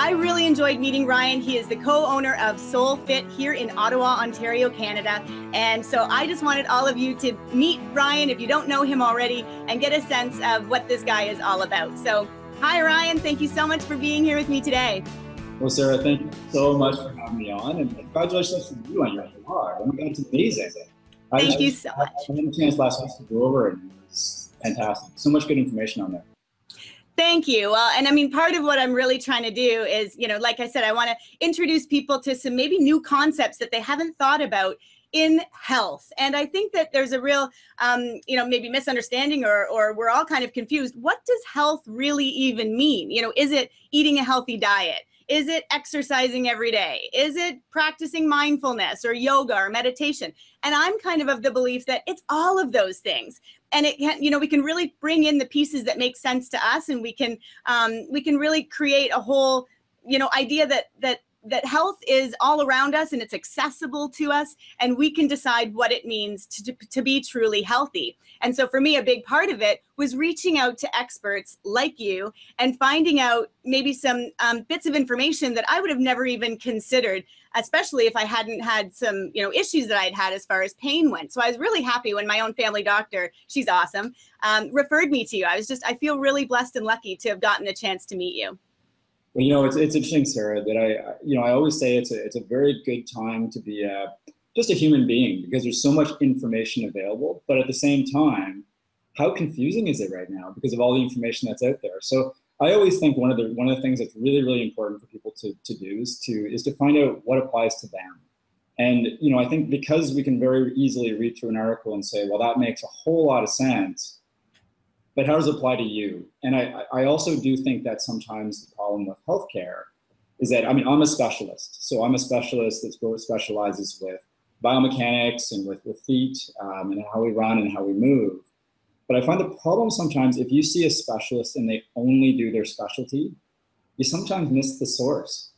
I really enjoyed meeting Ryan. He is the co-owner of Soul Fit here in Ottawa, Ontario, Canada. And so I just wanted all of you to meet Ryan if you don't know him already and get a sense of what this guy is all about. So hi, Ryan. Thank you so much for being here with me today. Well, Sarah, thank you so much for having me on, and congratulations to you on your blog. Oh my God, it's amazing. Thank you so much. I had a chance last week to go over it, and it was fantastic. So much good information on there. Thank you. Well, and I mean, part of what I'm really trying to do is, like I said, I want to introduce people to some maybe new concepts that they haven't thought about in health. And I think that there's a real, maybe misunderstanding or we're all kind of confused. What does health really even mean? Is it eating a healthy diet? Is it exercising every day? Is it practicing mindfulness or yoga or meditation? And I'm kind of the belief that it's all of those things. And it can, we can really bring in the pieces that make sense to us, and we can really create a whole, idea that health is all around us and it's accessible to us, and we can decide what it means to be truly healthy. And so for me, a big part of it was reaching out to experts like you and finding out maybe some bits of information that I would have never even considered, especially if I hadn't had some, issues that I'd had as far as pain went. So I was really happy when my own family doctor, she's awesome, referred me to you. I feel really blessed and lucky to have gotten the chance to meet you. Well, it's interesting, Sarah, that I always say it's a very good time to be just a human being, because there's so much information available. But at the same time, how confusing is it right now because of all the information that's out there? So I always think one of the things that's really, really important for people to do is to find out what applies to them. And I think because we can very easily read through an article and say, well, that makes a whole lot of sense, but how does it apply to you? And I also do think that sometimes the problem with healthcare is that, I'm a specialist. So I'm a specialist that specializes with biomechanics and with feet and how we run and how we move. But I find the problem sometimes, if you see a specialist and they only do their specialty, you sometimes miss the source.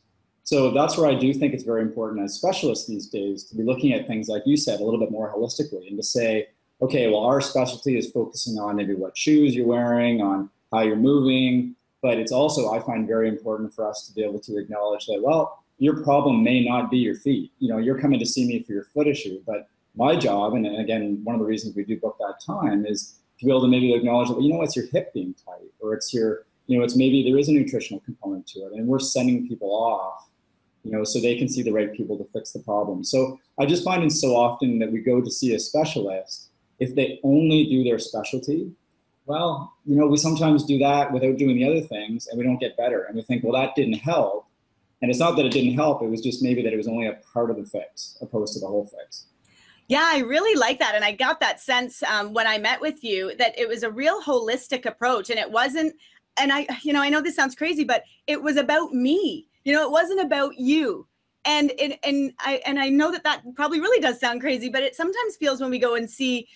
So that's where I do think it's very important as specialists these days to be looking at things, like you said, a little bit more holistically, and to say, okay, well, our specialty is focusing on maybe what shoes you're wearing, on how you're moving, but it's also, I find, very important for us to be able to acknowledge that, well, your problem may not be your feet. You're coming to see me for your foot issue, but my job, and again, one of the reasons we do book that time, is to be able to maybe acknowledge that, it's your hip being tight, or it's your, it's maybe there is a nutritional component to it, and we're sending people off, so they can see the right people to fix the problem. So I just find it so often that we go to see a specialist, if they only do their specialty, well, we sometimes do that without doing the other things, and we don't get better. And we think, well, that didn't help. And it's not that it didn't help, it was just maybe that it was only a part of the fix opposed to the whole fix. Yeah, I really like that. And I got that sense when I met with you, that it was a real holistic approach. And it wasn't, and I know this sounds crazy, but it was about me. It wasn't about you. And I know that probably really does sound crazy, but it sometimes feels when we go and see,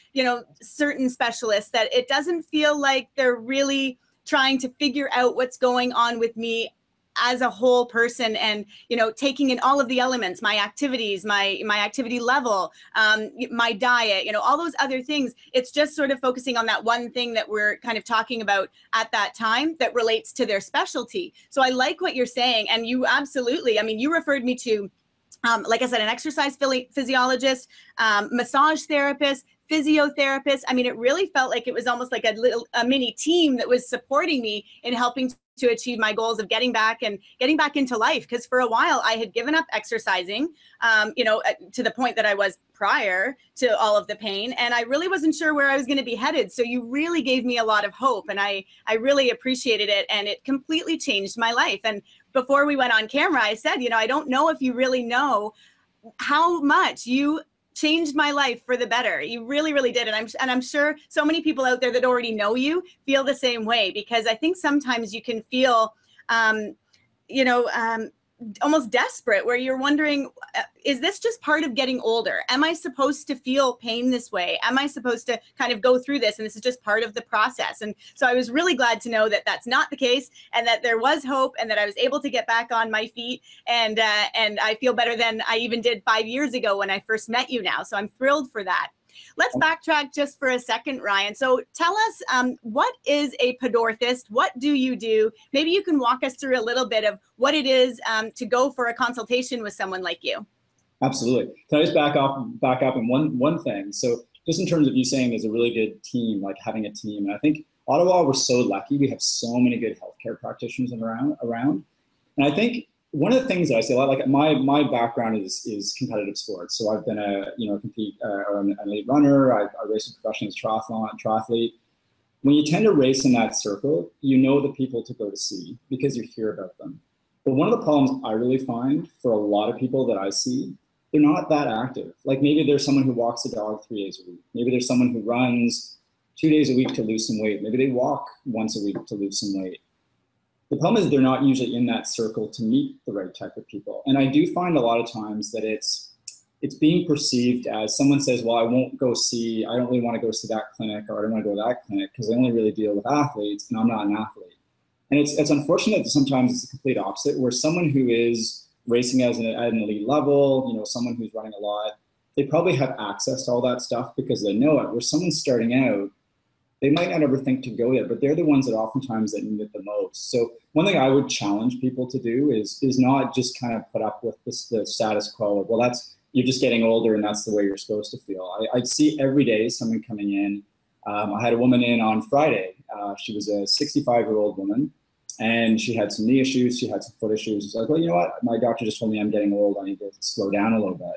certain specialists, that it doesn't feel like they're really trying to figure out what's going on with me as a whole person, and taking in all of the elements, my activities, my activity level, my diet, all those other things. It's just sort of focusing on that one thing that we're kind of talking about at that time that relates to their specialty. So I like what you're saying, and you absolutely, you referred me to, like I said, an exercise physiologist, massage therapist, physiotherapist. It really felt like it was almost like a mini team that was supporting me in helping to achieve my goals of getting back into life. Because for a while I had given up exercising, to the point that I was prior to all of the pain, and I really wasn't sure where I was going to be headed. So you really gave me a lot of hope, and I really appreciated it, and it completely changed my life. And before we went on camera, I said, I don't know if you really know how much you changed my life for the better. You really, really did. And I'm sure so many people out there that already know you feel the same way, because I think sometimes you can feel, almost desperate, where you're wondering, is this just part of getting older? Am I supposed to feel pain this way? Am I supposed to kind of go through this, and this is just part of the process? And so I was really glad to know that that's not the case, and that there was hope, and that I was able to get back on my feet, and I feel better than I even did 5 years ago when I first met you now. So I'm thrilled for that. Let's backtrack just for a second, Ryan. So tell us, what is a podorthist? What do you do? Maybe you can walk us through a little bit of what it is to go for a consultation with someone like you. Absolutely. Can I just back up in one thing? So just in terms of you saying there's a really good team, like having a team, and I think Ottawa, we're so lucky. We have so many good healthcare practitioners around. And I think one of the things that I say, like my background is competitive sports. So I've been an elite runner. I raced a professional triathlete. When you tend to race in that circle, you know the people to go to see because you hear about them. But one of the problems I really find for a lot of people that I see, they're not that active. Like maybe there's someone who walks a dog 3 days a week. Maybe there's someone who runs 2 days a week to lose some weight. Maybe they walk once a week to lose some weight. The problem is they're not usually in that circle to meet the right type of people. And I do find a lot of times that it's being perceived as someone says, well, I don't really want to go see that clinic, or I don't want to go to that clinic because I only really deal with athletes and I'm not an athlete. And it's unfortunate that sometimes it's the complete opposite, where someone who is racing at an elite level, someone who's running a lot, they probably have access to all that stuff because they know it. Where someone's starting out, they might not ever think to go there, but they're the ones that oftentimes that need it the most. So one thing I would challenge people to do is not just kind of put up with the status quo of, well, you're just getting older and that's the way you're supposed to feel. I see every day someone coming in. I had a woman in on Friday. She was a 65-year-old woman, and she had some knee issues. She had some foot issues. It's like, well, you know what? My doctor just told me I'm getting old. I need to slow down a little bit.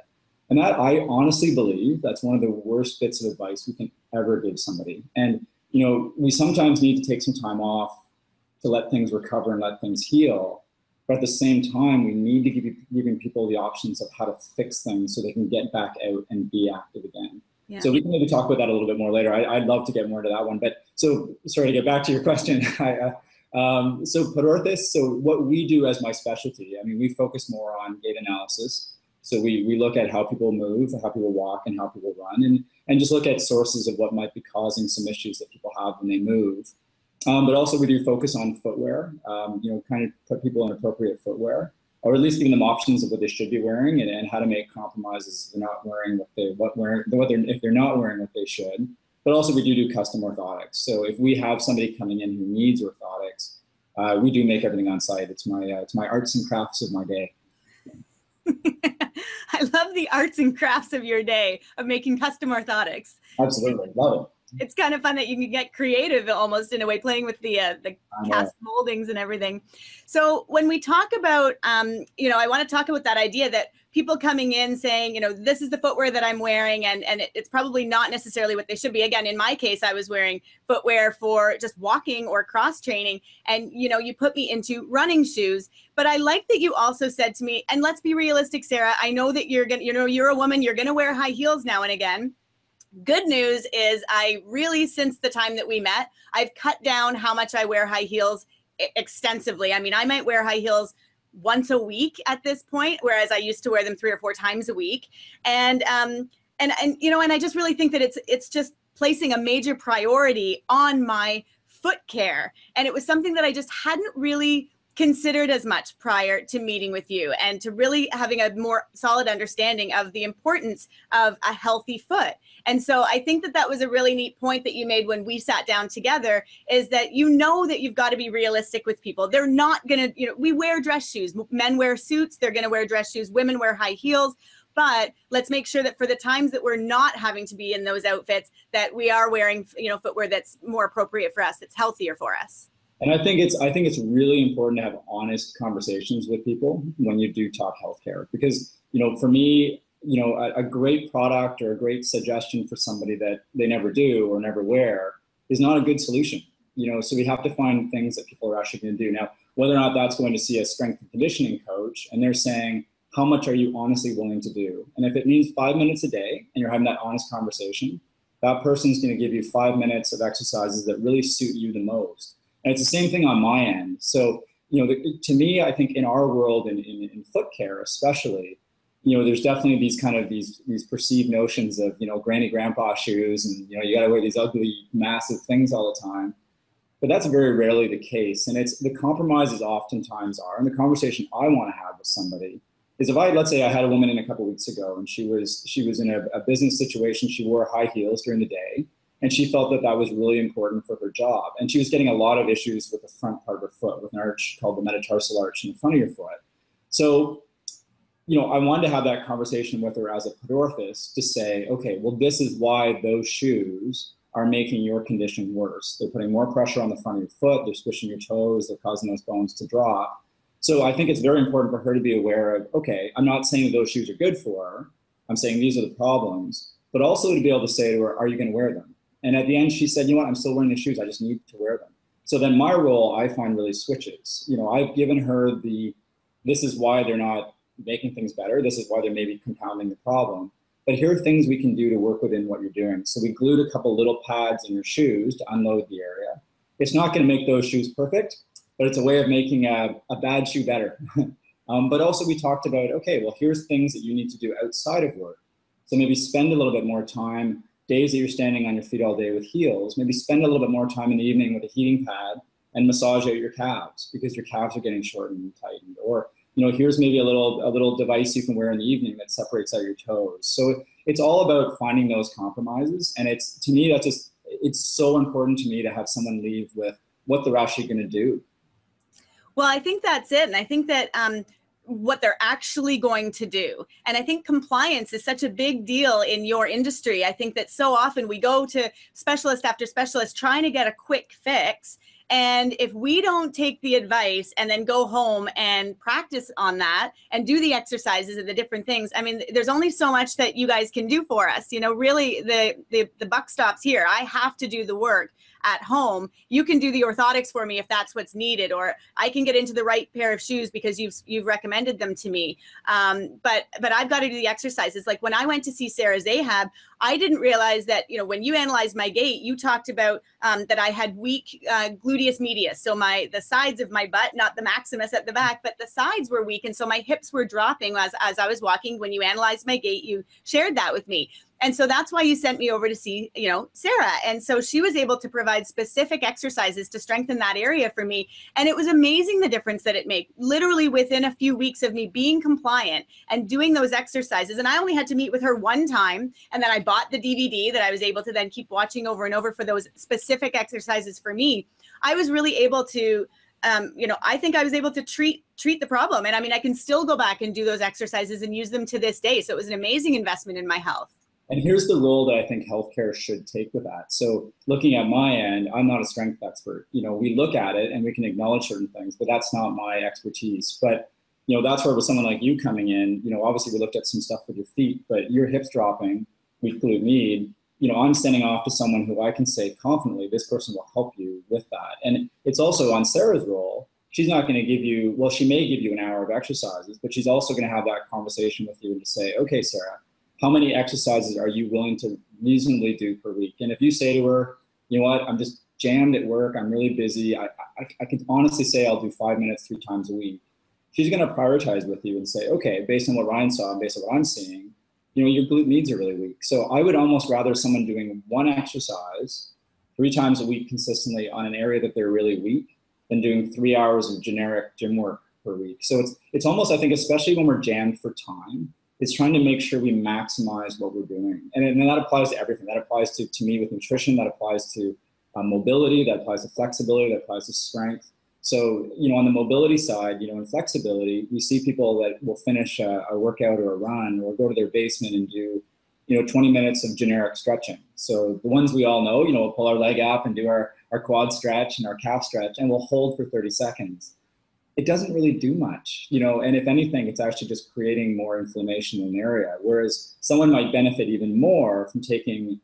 And that, I honestly believe that's one of the worst bits of advice we can ever give somebody. And, we sometimes need to take some time off to let things recover and let things heal. But at the same time, we need to giving people the options of how to fix things so they can get back out and be active again. Yeah. So we can maybe talk about that a little bit more later. I'd love to get more into that one. But so sorry to get back to your question. So podorthist, so what we do as my specialty, we focus more on gait analysis. So we look at how people move, how people walk, and how people run, and just look at sources of what might be causing some issues that people have when they move. But also we do focus on footwear, kind of put people in appropriate footwear, or at least giving them options of what they should be wearing and how to make compromises if they're not wearing if they're not wearing what they should. But also we do custom orthotics. So if we have somebody coming in who needs orthotics, we do make everything on site. It's my arts and crafts of my day. I love the arts and crafts of your day of making custom orthotics. Absolutely, love it. It's kind of fun that you can get creative almost in a way, playing with the cast moldings and everything. So when we talk about, I want to talk about that idea that people coming in saying, this is the footwear that I'm wearing, and it's probably not necessarily what they should be. Again, in my case, I was wearing footwear for just walking or cross training, and you put me into running shoes. But I like that you also said to me, and let's be realistic, Sarah, I know that you're gonna, you're a woman, you're gonna wear high heels now and again. Good news is I really, since the time that we met, I've cut down how much I wear high heels extensively. I might wear high heels once a week at this point, whereas I used to wear them 3 or 4 times a week. And I just really think that it's just placing a major priority on my foot care. And it was something that I just hadn't really considered as much prior to meeting with you, and to really having a more solid understanding of the importance of a healthy foot. And so I think that was a really neat point that you made when we sat down together, is that that you've got to be realistic with people. They're not going to, we wear dress shoes. Men wear suits. They're going to wear dress shoes. Women wear high heels. But let's make sure that for the times that we're not having to be in those outfits, that we are wearing, footwear that's more appropriate for us, that's healthier for us. And I think it's really important to have honest conversations with people when you do talk healthcare, because, for me, a great product or a great suggestion for somebody that they never do or never wear is not a good solution. So we have to find things that people are actually going to do. Now, whether or not that's going to see a strength and conditioning coach, and they're saying, how much are you honestly willing to do? And if it means 5 minutes a day and you're having that honest conversation, that person's going to give you 5 minutes of exercises that really suit you the most. And it's the same thing on my end. So, to me, I think in our world, in foot care especially, there's definitely these perceived notions of, granny grandpa shoes, and, you got to wear these ugly, massive things all the time. But that's very rarely the case. And it's the compromises oftentimes are, and the conversation I want to have with somebody is if let's say I had a woman in a couple of weeks ago and she was in a business situation, she wore high heels during the day, and she felt that that was really important for her job. And she was getting a lot of issues with the front part of her foot, with an arch called the metatarsal arch in the front of your foot. So, I wanted to have that conversation with her as a podorthist to say, okay, well, this is why those shoes are making your condition worse. They're putting more pressure on the front of your foot, they're squishing your toes, they're causing those bones to drop. So I think it's very important for her to be aware of, okay, I'm not saying that those shoes are good for her, I'm saying these are the problems, but also to be able to say to her, are you going to wear them? And at the end, she said, you know what, I'm still wearing the shoes, I just need to wear them. So then my role, I find, really switches. I've given her this is why they're not making things better, this is why they're maybe compounding the problem. But here are things we can do to work within what you're doing. So we glued a couple little pads in your shoes to unload the area. It's not going to make those shoes perfect, but it's a way of making a bad shoe better. But also we talked about, okay, well, here's things that you need to do outside of work. So maybe spend a little bit more time, days that you're standing on your feet all day with heels, maybe spend a little bit more time in the evening with a heating pad and massage out your calves because your calves are getting shortened and tightened. Or here's maybe a little device you can wear in the evening that separates out your toes. So it's all about finding those compromises. And to me, it's so important to me to have someone leave with what they're actually going to do. Well, I think that's it. And I think that what they're actually going to do. And I think compliance is such a big deal in your industry. I think that so often we go to specialist after specialist trying to get a quick fix. And if we don't take the advice and then go home and practice on that and do the exercises and the different things, I mean, there's only so much that you guys can do for us. Really, the buck stops here. I have to do the work at home. You can do the orthotics for me if that's what's needed, or I can get into the right pair of shoes because you've recommended them to me. But I've got to do the exercises. Like when I went to see Sarah Zahab, I didn't realize that, when you analyzed my gait, you talked about that I had weak gluteus medius. So the sides of my butt, not the maximus at the back, but the sides were weak. And so my hips were dropping as I was walking. When you analyzed my gait, you shared that with me. And so that's why you sent me over to see, Sarah. And so she was able to provide specific exercises to strengthen that area for me. And it was amazing the difference that it made, literally within a few weeks of me being compliant and doing those exercises. And I only had to meet with her one time. And then I bought the DVD that I was able to then keep watching over and over for those specific exercises for me. I was really able to I think I was able to treat the problem. And I mean, I can still go back and do those exercises and use them to this day. So it was an amazing investment in my health. And here's the role that I think healthcare should take with that. So looking at my end, I'm not a strength expert. We look at it and we can acknowledge certain things, but that's not my expertise. But, that's where with someone like you coming in, obviously we looked at some stuff with your feet, but your hips dropping, weak glute med, I'm sending off to someone who I can say confidently, this person will help you with that. And it's also on Sarah's role. She's not going to give you, well, she may give you an hour of exercises, but she's also going to have that conversation with you and to say, okay, Sarah, how many exercises are you willing to reasonably do per week? And if you say to her, you know what, I'm just jammed at work, I'm really busy, I can honestly say I'll do 5 minutes 3 times a week. She's going to prioritize with you and say, okay, based on what Ryan saw and based on what I'm seeing, your glute meds are really weak. So I would almost rather someone doing one exercise 3 times a week consistently on an area that they're really weak than doing 3 hours of generic gym work per week. So it's almost, I think, especially when we're jammed for time, it's trying to make sure we maximize what we're doing. And that applies to everything. That applies to me with nutrition, that applies to mobility, that applies to flexibility, that applies to strength. So, on the mobility side, in flexibility, we see people that will finish a workout or a run or go to their basement and do, 20 minutes of generic stretching. So the ones we all know, we'll pull our leg up and do our quad stretch and our calf stretch, and we'll hold for 30 seconds. It doesn't really do much, and if anything, it's actually just creating more inflammation in an area. Whereas someone might benefit even more from taking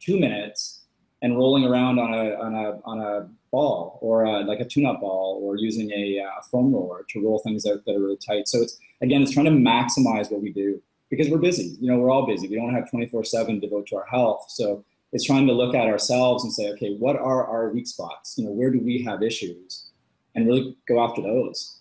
2 minutes and rolling around on a ball or like a tune-up ball, or using a foam roller to roll things out that are really tight. So it's trying to maximize what we do because we're busy. We're all busy. We don't have 24/7 devote to our health. So it's trying to look at ourselves and say, okay, what are our weak spots? Where do we have issues? And really go after those.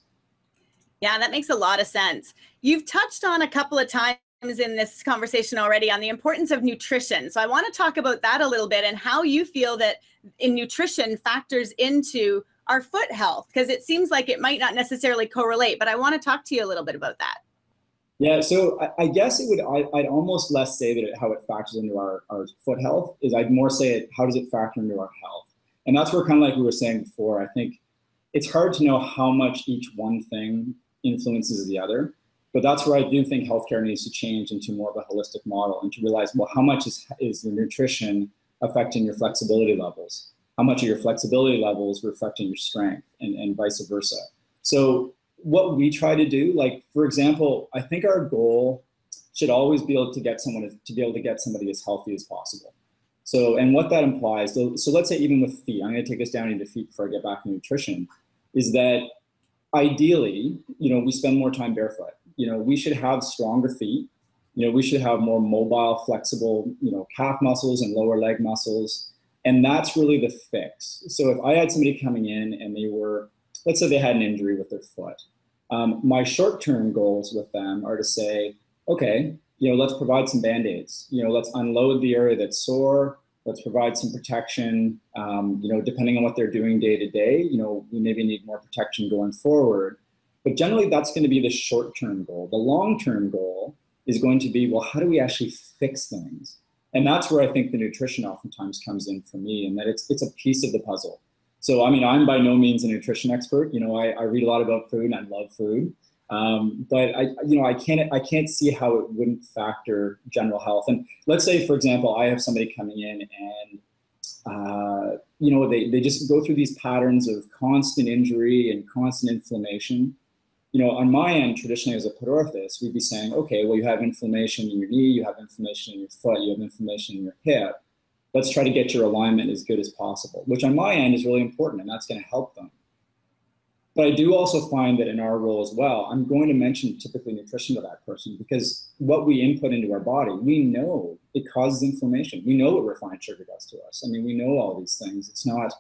Yeah, that makes a lot of sense. You've touched on a couple of times in this conversation already on the importance of nutrition. So I want to talk about that a little bit and how you feel that in nutrition factors into our foot health, because it seems like it might not necessarily correlate, but I want to talk to you a little bit about that. Yeah, so I guess it would, I'd almost less say that how it factors into our foot health is I'd more say it, how does it factor into our health? And that's where kind of like we were saying before, I think it's hard to know how much each one thing influences the other. But that's where I do think healthcare needs to change into more of a holistic model and to realize, well, how much is the nutrition affecting your flexibility levels? How much are your flexibility levels reflecting your strength and vice versa? So what we try to do, like, for example, I think our goal should always be able to get someone to be able to get somebody as healthy as possible. So, and what that implies, so let's say even with feet, I'm going to take us down into feet before I get back to nutrition, is that ideally, we spend more time barefoot. We should have stronger feet. We should have more mobile, flexible, calf muscles and lower leg muscles. And that's really the fix. So if I had somebody coming in and they were, let's say they had an injury with their foot, my short-term goals with them are to say, okay, let's provide some Band-Aids. Let's unload the area that's sore. Let's provide some protection. Depending on what they're doing day to day, we maybe need more protection going forward. But generally, that's going to be the short-term goal. The long-term goal is going to be, well, how do we actually fix things? And that's where I think the nutrition oftentimes comes in for me, and that it's a piece of the puzzle. So, I mean, I'm by no means a nutrition expert. I read a lot about food and I love food. But I can't see how it wouldn't factor general health. And let's say, for example, I have somebody coming in and, they just go through these patterns of constant injury and constant inflammation. On my end, traditionally as a pet orthotist, we'd be saying, okay, well, you have inflammation in your knee, you have inflammation in your foot, you have inflammation in your hip. Let's try to get your alignment as good as possible, which on my end is really important, and that's going to help them. But I do also find that in our role as well, I'm going to mention typically nutrition to that person, because what we input into our body, we know it causes inflammation. We know what refined sugar does to us. I mean, we know all these things. It's not,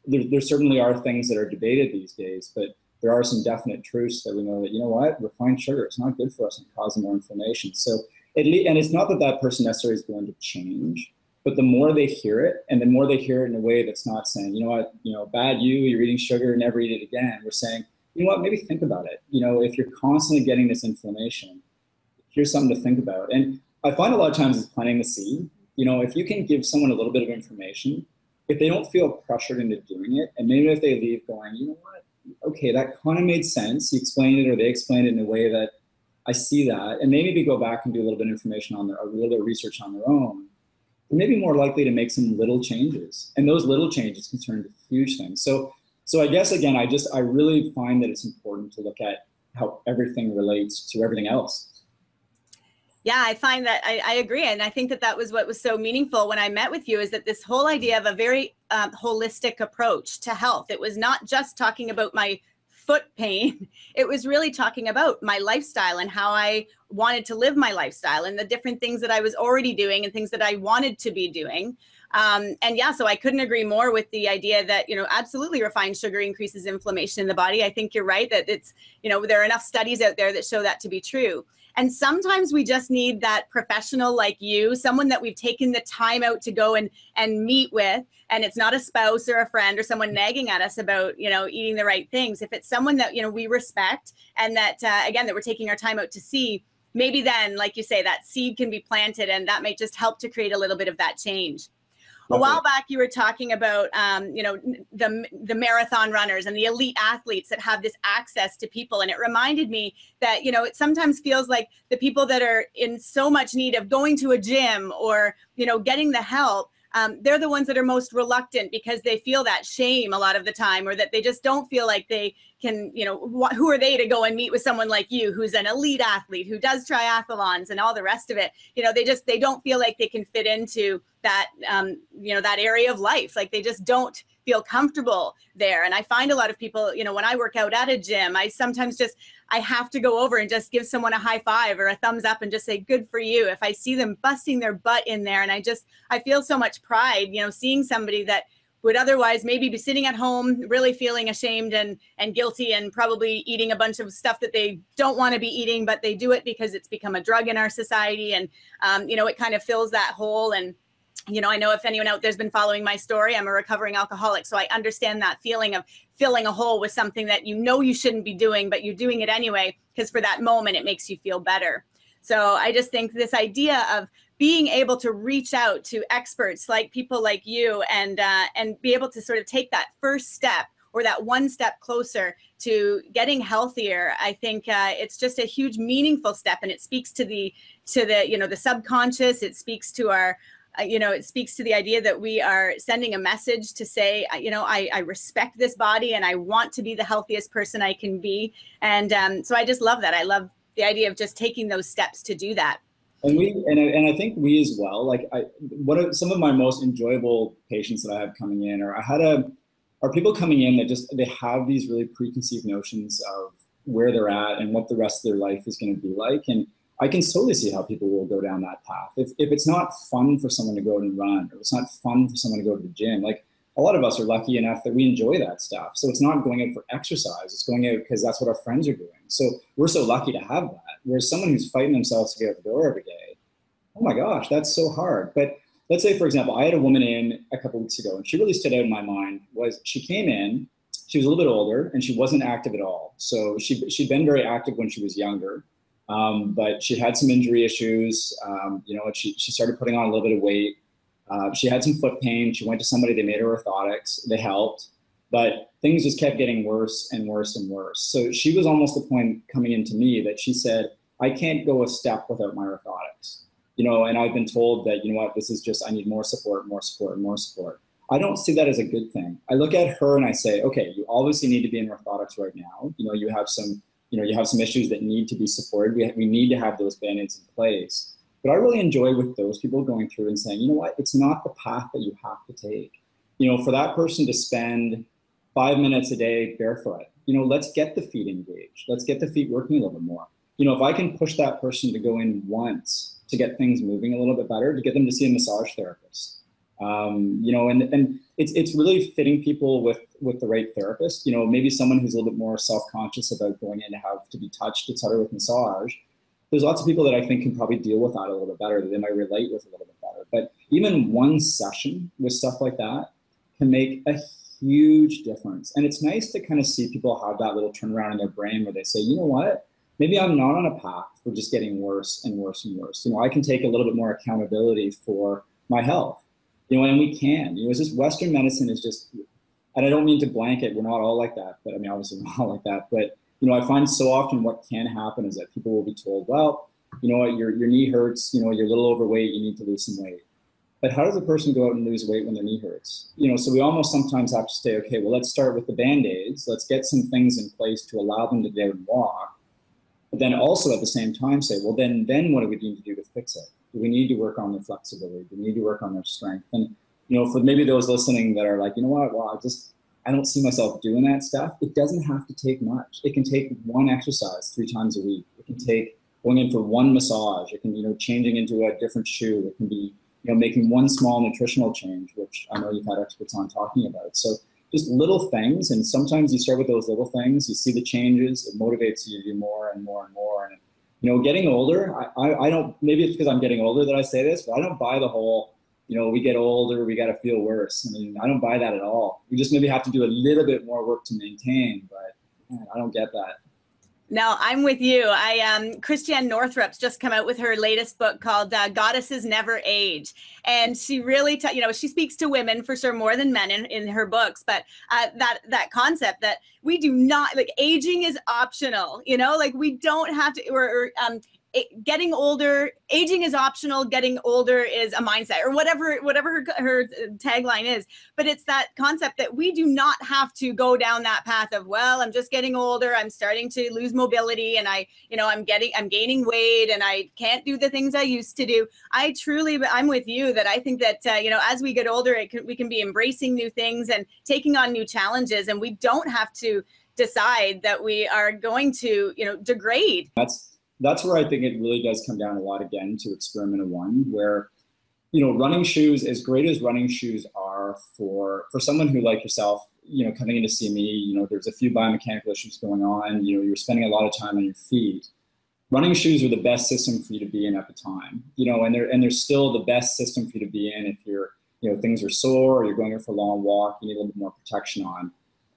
there certainly are things that are debated these days, but there are some definite truths that we know that, refined sugar, it's not good for us and causing more inflammation. So, and it's not that that person necessarily is going to change, but the more they hear it, and the more they hear it in a way that's not saying, bad you're eating sugar, never eat it again. We're saying, maybe think about it. If you're constantly getting this inflammation, here's something to think about. And I find a lot of times it's planting the seed. If you can give someone a little bit of information, if they don't feel pressured into doing it, and maybe if they leave going, okay, that kind of made sense. You explained it, or they explained it in a way that I see that, and they maybe go back and do a little bit of information on a little bit of research on their own, they're maybe more likely to make some little changes. And those little changes can turn into huge things. So I guess, again, I really find that it's important to look at how everything relates to everything else. Yeah, I find that I agree. And I think that was what was so meaningful when I met with you, is that this whole idea of a very holistic approach to health. It was not just talking about my foot pain. It was really talking about my lifestyle and how I wanted to live my lifestyle and the different things that I was already doing and things that I wanted to be doing. So I couldn't agree more with the idea that, absolutely refined sugar increases inflammation in the body. I think you're right that it's, there are enough studies out there that show that to be true. And sometimes we just need that professional like you, someone that we've taken the time out to go and meet with. And it's not a spouse or a friend or someone nagging at us about, eating the right things. If it's someone that, we respect, and that, again, that we're taking our time out to see, maybe then, like you say, that seed can be planted, and that might just help to create a little bit of that change. A while back, you were talking about, the marathon runners and the elite athletes that have this access to people. And it reminded me that, it sometimes feels like the people that are in so much need of going to a gym or, getting the help, they're the ones that are most reluctant because they feel that shame a lot of the time, or that they just don't feel like they can, who are they to go and meet with someone like you, who's an elite athlete, who does triathlons and all the rest of it. They don't feel like they can fit into that, that area of life. Like they just don't feel comfortable there. And I find a lot of people, when I work out at a gym, I sometimes I have to go over and just give someone a high five or a thumbs up and just say, good for you. If I see them busting their butt in there, and I feel so much pride, seeing somebody that would otherwise maybe be sitting at home, really feeling ashamed and guilty, and probably eating a bunch of stuff that they don't want to be eating, but they do it because it's become a drug in our society. And, it kind of fills that hole. And, I know if anyone out there's been following my story, I'm a recovering alcoholic. So I understand that feeling of filling a hole with something that you shouldn't be doing, but you're doing it anyway, because for that moment, it makes you feel better. So I just think this idea of being able to reach out to experts like people like you and be able to sort of take that first step or that one step closer to getting healthier, I think it's just a huge meaningful step, and it speaks to the the subconscious. It speaks to our it speaks to the idea that we are sending a message to say, I respect this body and I want to be the healthiest person I can be. And so I just love that. I love the idea of just taking those steps to do that. And I think we as well, like some of my most enjoyable patients that I have coming in, are people coming in that they have these really preconceived notions of where they're at and what the rest of their life is going to be like. And I can totally see how people will go down that path. If it's not fun for someone to go out and run, or it's not fun for someone to go to the gym, like a lot of us are lucky enough that we enjoy that stuff. So it's not going out for exercise, it's going out because that's what our friends are doing. So we're so lucky to have that. Whereas someone who's fighting themselves to get out the door every day, oh my gosh, that's so hard. But let's say, for example, I had a woman in a couple of weeks ago, and she really stood out in my mind. She came in, she was a little bit older, and she wasn't active at all. So she'd been very active when she was younger. But she had some injury issues, she started putting on a little bit of weight. She had some foot pain. She went to somebody, they made her orthotics, they helped, but things just kept getting worse and worse and worse. So she was almost the point coming into me that she said, I can't go a step without my orthotics, and I've been told that, this is just, I need more support, more support, more support. I don't see that as a good thing. I look at her and I say, okay, you obviously need to be in orthotics right now. You have some issues that need to be supported. We need to have those band-aids in place. But I really enjoy with those people going through and saying, it's not the path that you have to take. For that person to spend 5 minutes a day barefoot, let's get the feet engaged. Let's get the feet working a little bit more. If I can push that person to go in once to get things moving a little bit better, to get them to see a massage therapist, and it's really fitting people with the right therapist. Maybe someone who's a little bit more self-conscious about going in to have to be touched, et cetera, with massage. There's lots of people that I think can probably deal with that a little bit better, that they might relate with a little bit better. But even one session with stuff like that can make a huge difference. And it's nice to kind of see people have that little turnaround in their brain where they say, you know what, maybe I'm not on a path for just getting worse and worse and worse. I can take a little bit more accountability for my health. And we can. It's just Western medicine is just, and I don't mean to blanket, we're not all like that, but I mean, obviously we're not all like that. But, I find so often what can happen is that people will be told, well, you know what, your knee hurts, you're a little overweight, you need to lose some weight. But how does a person go out and lose weight when their knee hurts? So we almost sometimes have to say, okay, well, let's start with the Band-Aids. Let's get some things in place to allow them to get out and walk. But then also at the same time say, well, then what do we need to do to fix it? Do we need to work on their flexibility? Do we need to work on their strength? And, for maybe those listening that are like, you know what, well, I don't see myself doing that stuff. It doesn't have to take much. It can take one exercise 3 times a week. It can take going in for one massage. It can, changing into a different shoe. It can be, making one small nutritional change, which I know you've had experts on talking about. So just little things. And sometimes you start with those little things, you see the changes, it motivates you to do more and more and more. And, getting older, I don't, maybe it's because I'm getting older that I say this, but I don't buy the whole, we get older, we got to feel worse. I mean, I don't buy that at all. We just maybe have to do a little bit more work to maintain, but man, I don't get that. No, I'm with you. Christiane Northrup's just come out with her latest book called Goddesses Never Age. And she really, she speaks to women for sure more than men in her books. But that concept that we do not, like, aging is optional, we don't have to, getting older, aging is optional, getting older is a mindset, or whatever her tagline is. But it's that concept that we do not have to go down that path of, well, I'm just getting older, I'm starting to lose mobility, and I'm gaining weight, and I can't do the things I used to do. I'm with you that I think that as we get older, we can be embracing new things and taking on new challenges, and we don't have to decide that we are going to degrade. That's where I think it really does come down a lot again to experiment of one, where, running shoes, as great as running shoes are for someone who, like yourself, coming in to see me, there's a few biomechanical issues going on, you're spending a lot of time on your feet. Running shoes are the best system for you to be in at the time, and they're still the best system for you to be in if you're, things are sore or you're going out for a long walk, you need a little bit more protection on.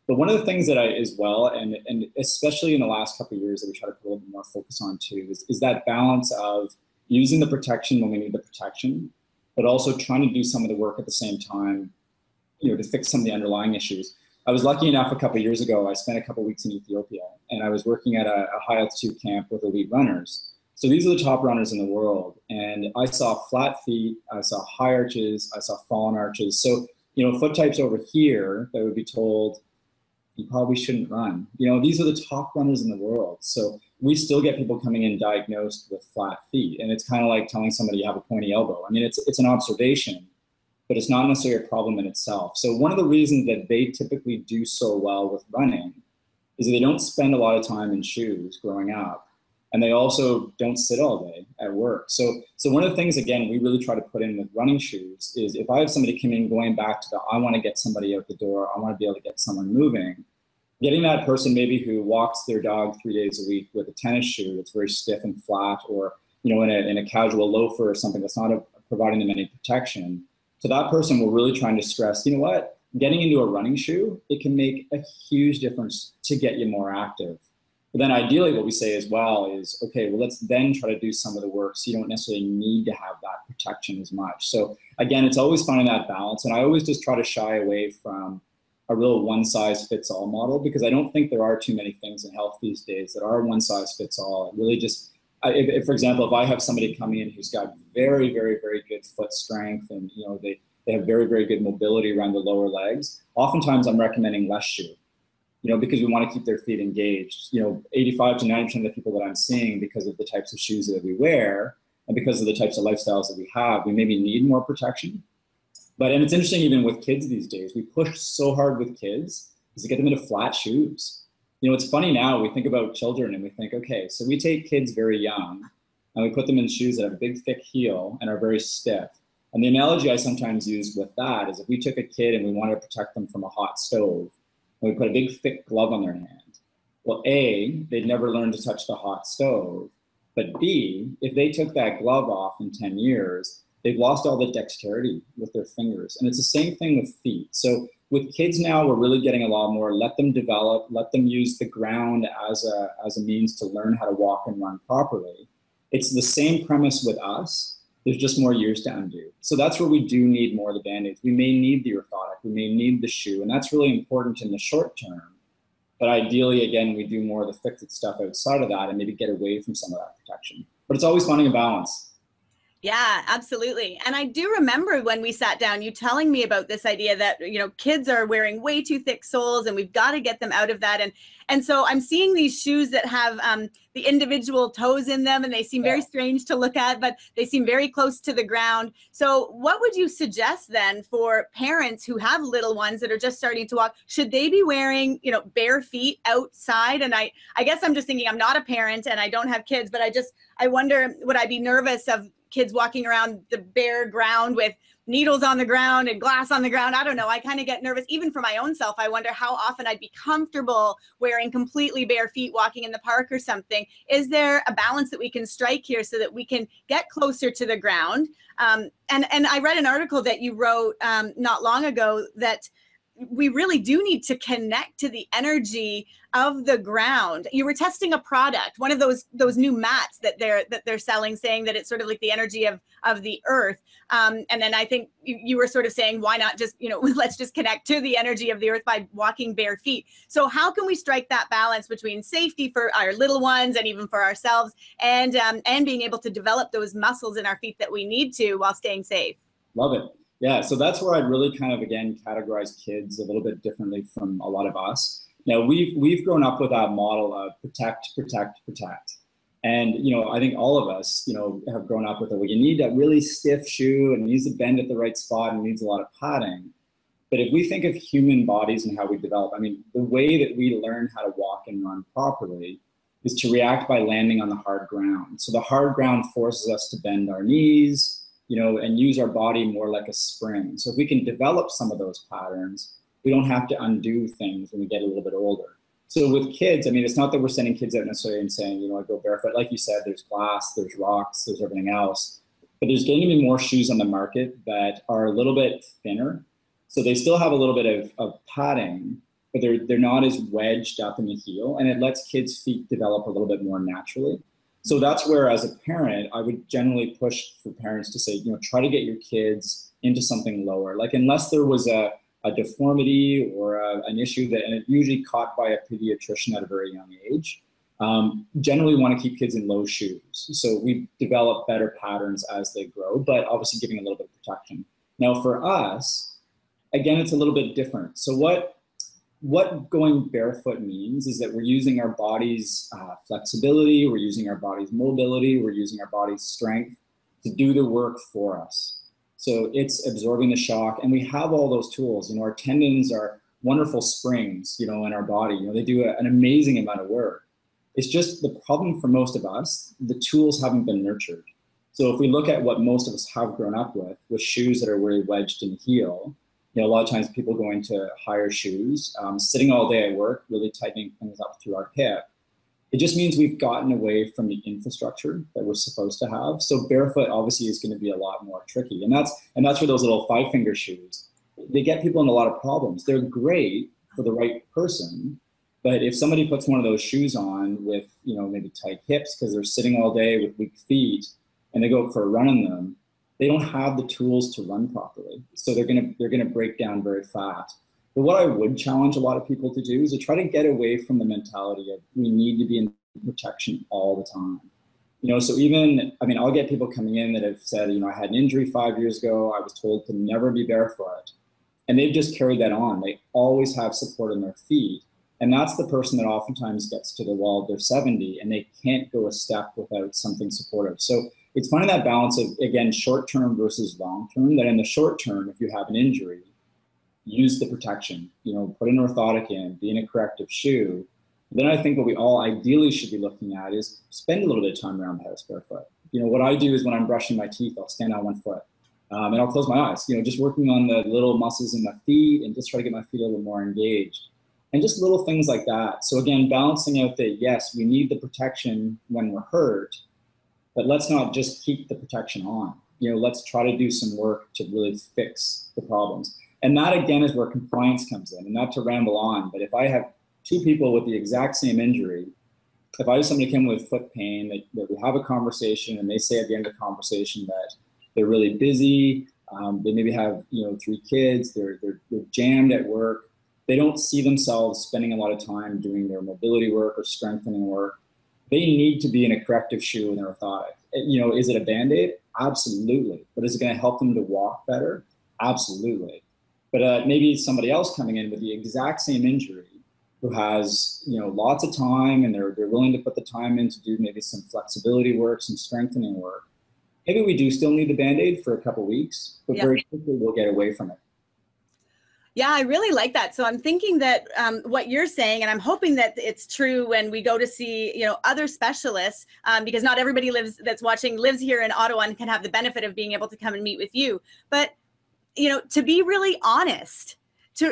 But one of the things that I, as well, and especially in the last couple of years that we try to put a little bit more focus on too, is that balance of using the protection when we need the protection, but also trying to do some of the work at the same time, to fix some of the underlying issues. I was lucky enough a couple of years ago, I spent a couple of weeks in Ethiopia, and I was working at a high altitude camp with elite runners. So these are the top runners in the world. And I saw flat feet, I saw high arches, I saw fallen arches. So, foot types over here that would be told, you probably shouldn't run. These are the top runners in the world. So we still get people coming in diagnosed with flat feet. And it's kind of like telling somebody you have a pointy elbow. I mean, it's an observation, but it's not necessarily a problem in itself. So one of the reasons that they typically do so well with running is that they don't spend a lot of time in shoes growing up. And they also don't sit all day at work. So one of the things, again, we really try to put in with running shoes is if I have somebody come in going back to I want to get somebody out the door, I want to be able to get someone moving, getting that person maybe who walks their dog 3 days a week with a tennis shoe that's very stiff and flat, or in a casual loafer or something that's not providing them any protection, to that person we're really trying to stress, what? Getting into a running shoe, it can make a huge difference to get you more active. But then ideally what we say as well is, okay, well, let's then try to do some of the work so you don't necessarily need to have that protection as much. So again, it's always finding that balance. And I always just try to shy away from a real one size fits all model, because I don't think there are too many things in health these days that are one size fits all. It really just, if, for example, if I have somebody coming in who's got very, very, very good foot strength and they have very, very good mobility around the lower legs, oftentimes I'm recommending less shoe. Because we want to keep their feet engaged. 85 to 90% of the people that I'm seeing, because of the types of shoes that we wear and because of the types of lifestyles that we have, we maybe need more protection. And it's interesting, even with kids these days, we push so hard with kids is to get them into flat shoes. It's funny now, we think about children and we think, okay, so we take kids very young and we put them in shoes that have a big, thick heel and are very stiff. And the analogy I sometimes use with that is if we took a kid and we wanted to protect them from a hot stove, and we put a big thick glove on their hand. Well, A, they'd never learn to touch the hot stove. But B, if they took that glove off in 10 years, they've lost all the dexterity with their fingers. And it's the same thing with feet. So with kids now, we're really getting a lot more, let them develop, let them use the ground as a means to learn how to walk and run properly. It's the same premise with us. There's just more years to undo. So that's where we do need more of the Band-Aids. We may need the orthotic, we may need the shoe, and that's really important in the short term. But ideally, again, we do more of the fix-it stuff outside of that and maybe get away from some of that protection. But it's always finding a balance. Yeah, absolutely. And I do remember when we sat down, you telling me about this idea that, kids are wearing way too thick soles and we've got to get them out of that. And so I'm seeing these shoes that have the individual toes in them, and they seem very strange to look at, but they seem very close to the ground. So what would you suggest then for parents who have little ones that are just starting to walk? Should they be wearing, bare feet outside? And I guess I'm just thinking, I'm not a parent and I don't have kids, but I wonder, would I be nervous of kids walking around the bare ground with needles on the ground and glass on the ground? I don't know. I kind of get nervous even for my own self. I wonder how often I'd be comfortable wearing completely bare feet walking in the park or something. Is there a balance that we can strike here so that we can get closer to the ground? And I read an article that you wrote not long ago that we really do need to connect to the energy of the ground. You were testing a product, one of those new mats that they're selling, saying that it's sort of like the energy of the earth. And then I think you were sort of saying, why not just, let's just connect to the energy of the earth by walking bare feet. So how can we strike that balance between safety for our little ones and even for ourselves, and being able to develop those muscles in our feet that we need to while staying safe? Love it. Yeah, so that's where I'd really kind of, again, categorize kids a little bit differently from a lot of us. Now, we've grown up with that model of protect, protect, protect. And, I think all of us, have grown up with it. Well, you need that really stiff shoe and it needs to bend at the right spot and needs a lot of padding. But if we think of human bodies and how we develop, the way that we learn how to walk and run properly is to react by landing on the hard ground. So the hard ground forces us to bend our knees, and use our body more like a spring. So if we can develop some of those patterns, we don't have to undo things when we get a little bit older. So with kids, it's not that we're sending kids out necessarily and saying, I go barefoot. Like you said, there's glass, there's rocks, there's everything else. But there's going to be more shoes on the market that are a little bit thinner. So they still have a little bit of padding, but they're not as wedged up in the heel, and it lets kids' feet develop a little bit more naturally. So that's where, as a parent, I would generally push for parents to say, you know, try to get your kids into something lower. Like, unless there was a deformity or an issue and it's usually caught by a pediatrician at a very young age, generally want to keep kids in low shoes. So we develop better patterns as they grow, but obviously giving a little bit of protection. Now for us, again, it's a little bit different. So what going barefoot means is that we're using our body's flexibility, we're using our body's mobility, we're using our body's strength to do the work for us. So it's absorbing the shock, and we have all those tools. You know, our tendons are wonderful springs, you know, in our body. You know, they do an amazing amount of work. It's just the problem for most of us, the tools haven't been nurtured. So if we look at what most of us have grown up with shoes that are really wedged in the heel, you know, a lot of times people go into higher shoes, sitting all day at work, really tightening things up through our hip. It just means we've gotten away from the infrastructure that we're supposed to have. So barefoot obviously is going to be a lot more tricky. And that's where those little 5-finger shoes, they get people in a lot of problems. They're great for the right person, but if somebody puts one of those shoes on with, you know, maybe tight hips because they're sitting all day with weak feet and they go for a run in them, they don't have the tools to run properly. So they're gonna break down very fast. But what I would challenge a lot of people to do is to try to get away from the mentality of we need to be in protection all the time. You know, so even, I mean, I'll get people coming in that have said, you know, I had an injury 5 years ago, I was told to never be barefoot. And they've just carried that on. They always have support in their feet. And that's the person that oftentimes gets to the wall, they're 70 and they can't go a step without something supportive. So it's finding that balance of, again, short-term versus long-term, that in the short term, if you have an injury, use the protection, you know, put an orthotic in, be in a corrective shoe. Then I think what we all ideally should be looking at is spend a little bit of time around the house barefoot. You know, what I do is when I'm brushing my teeth, I'll stand on one foot and I'll close my eyes, you know, just working on the little muscles in my feet and just try to get my feet a little more engaged. And just little things like that. So again, balancing out that, yes, we need the protection when we're hurt, but let's not just keep the protection on. You know, let's try to do some work to really fix the problems. And that, again, is where compliance comes in. And not to ramble on, but if I have 2 people with the exact same injury, if I have somebody come with foot pain, that we have a conversation and they say at the end of the conversation that they're really busy, they maybe have, you know, 3 kids, they're jammed at work, they don't see themselves spending a lot of time doing their mobility work or strengthening work, they need to be in a corrective shoe and an orthotic. You know, is it a Band-Aid? Absolutely. But is it going to help them to walk better? Absolutely. But maybe somebody else coming in with the exact same injury who has, you know, lots of time and they're willing to put the time in to do maybe some flexibility work, some strengthening work. Maybe we do still need the Band-Aid for a couple of weeks, but very quickly we'll get away from it. Yeah, I really like that. So I'm thinking that what you're saying, and I'm hoping that it's true when we go to see, you know, other specialists, because not everybody that's watching lives here in Ottawa and can have the benefit of being able to come and meet with you. But, you know, to be really honest,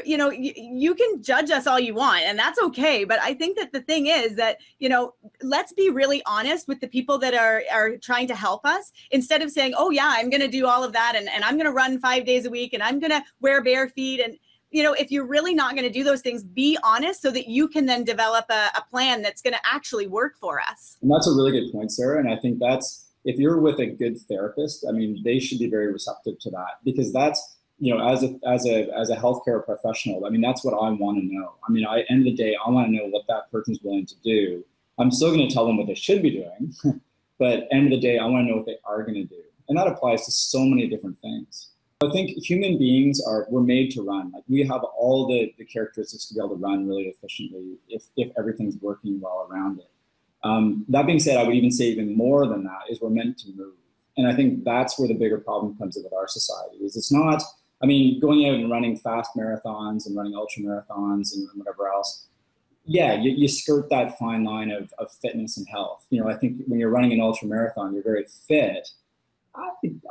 you know, you can judge us all you want, and that's okay. But I think that the thing is that, you know, let's be really honest with the people that are trying to help us, instead of saying, oh yeah, I'm going to do all of that, and I'm going to run 5 days a week, and I'm going to wear bare feet. And, you know, if you're really not going to do those things, be honest so that you can then develop a plan that's going to actually work for us. And that's a really good point, Sarah. And I think that's, if you're with a good therapist, I mean, they should be very receptive to that, because that's, you know, as a healthcare professional, I mean, that's what I want to know. I mean, end of the day, I want to know what that person's willing to do. I'm still going to tell them what they should be doing, but end of the day, I want to know what they are going to do. And that applies to so many different things. I think human beings we're made to run. Like, we have all the characteristics to be able to run really efficiently if everything's working well around it. That being said, I would even say even more than that is we're meant to move. And I think that's where the bigger problem comes in with our society, is it's not, I mean, going out and running fast marathons and running ultra marathons and whatever else. Yeah, you skirt that fine line of fitness and health. You know, I think when you're running an ultra marathon, you're very fit.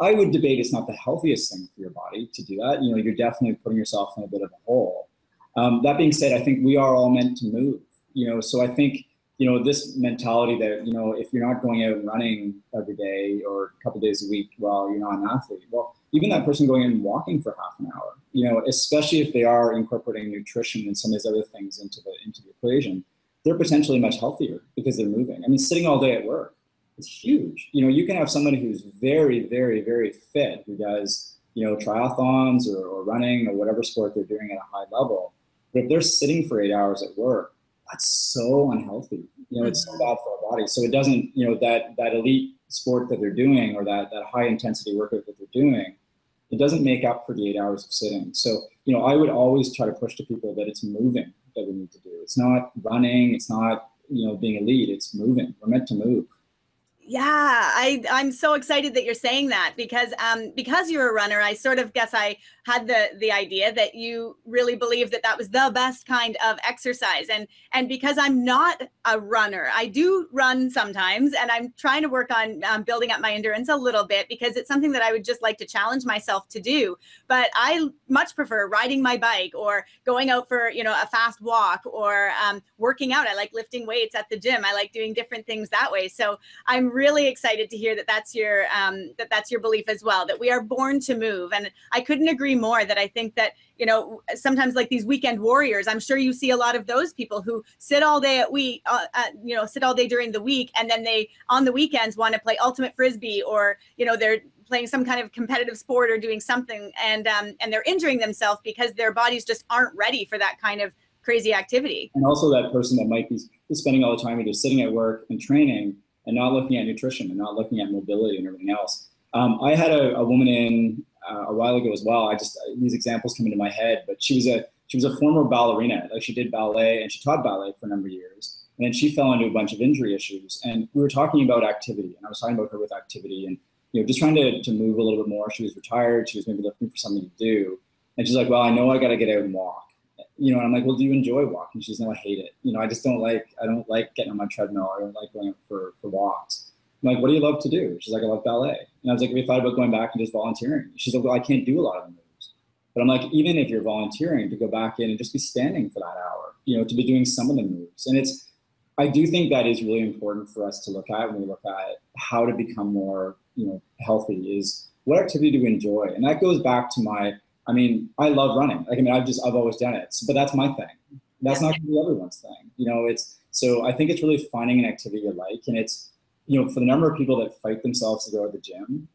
I would debate it's not the healthiest thing for your body to do that. You know, you're definitely putting yourself in a bit of a hole. That being said, I think we are all meant to move. You know, so I think this mentality that, if you're not going out and running every day or a couple days a week, well, you're not an athlete. Well, even that person going in and walking for half an hour, especially if they are incorporating nutrition and some of these other things into the equation, they're potentially much healthier because they're moving. I mean, sitting all day at work, it's huge. You can have someone who's very, very, very fit, who does, triathlons or running or whatever sport they're doing at a high level. But if they're sitting for 8 hours at work, that's so unhealthy. It's so bad for our body. So it doesn't, that elite sport that they're doing, or that high intensity workout that they're doing, it doesn't make up for the 8 hours of sitting. So, I would always try to push to people that it's moving that we need to do. It's not running. It's not, being elite. It's moving. We're meant to move. Yeah, I'm so excited that you're saying that, because you're a runner, I sort of guess I had the idea that you really believe that was the best kind of exercise. And because I'm not a runner, I do run sometimes, and I'm trying to work on building up my endurance a little bit, because it's something that I would just like to challenge myself to do. But I much prefer riding my bike, or going out for, a fast walk, or working out. I like lifting weights at the gym. I like doing different things that way. So I'm really excited to hear that that's your belief as well, that we are born to move. And I couldn't agree more, that I think that, sometimes like these weekend warriors, I'm sure you see a lot of those people who sit all day sit all day during the week, and then they on the weekends want to play ultimate frisbee, or they're playing some kind of competitive sport or doing something, and they're injuring themselves because their bodies just aren't ready for that kind of crazy activity. And also that person that might be spending all the time either sitting at work and training, and not looking at nutrition, and not looking at mobility and everything else. I had a woman in a while ago as well. These examples come into my head, but she was a former ballerina. Like, she did ballet, and she taught ballet for a number of years. And then she fell into a bunch of injury issues. And we were talking about activity, and I was talking about her with activity, and just trying to move a little bit more. She was retired. She was maybe looking for something to do. And she's like, well, I know I got to get out and walk. And I'm like, well, do you enjoy walking? She's no, I hate it. I don't like getting on my treadmill. I don't like going out for walks. I'm like, what do you love to do? She's like, I love ballet. And I was like, have you thought about going back and just volunteering? She's like, well, I can't do a lot of the moves. But I'm like, even if you're volunteering, to go back in and just be standing for that hour, to be doing some of the moves. And I do think that is really important for us to look at when we look at how to become more, healthy, is what activity do we enjoy? And that goes back to I love running. I've always done it, but that's my thing. That's not going to be everyone's thing. So I think it's really finding an activity you like. And it's, for the number of people that fight themselves to go to the gym,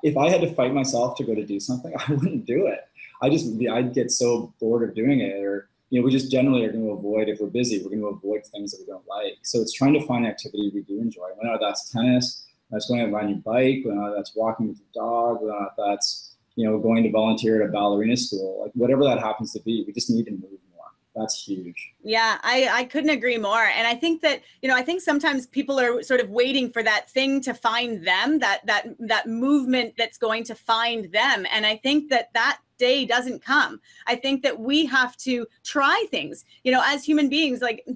if I had to fight myself to go to do something, I wouldn't do it. I'd get so bored of doing it. Or, we just generally are going to avoid, if we're busy, we're going to avoid things that we don't like. So it's trying to find activity we do enjoy. Whether that's tennis, that's going out and riding your bike, whether that's walking with your dog, whether that's, going to volunteer at a ballerina school, like whatever that happens to be, we just need to move more. That's huge. Yeah, I couldn't agree more. And I think that, I think sometimes people are sort of waiting for that thing to find them, that movement that's going to find them. And I think that day doesn't come. I think that we have to try things, as human beings, like,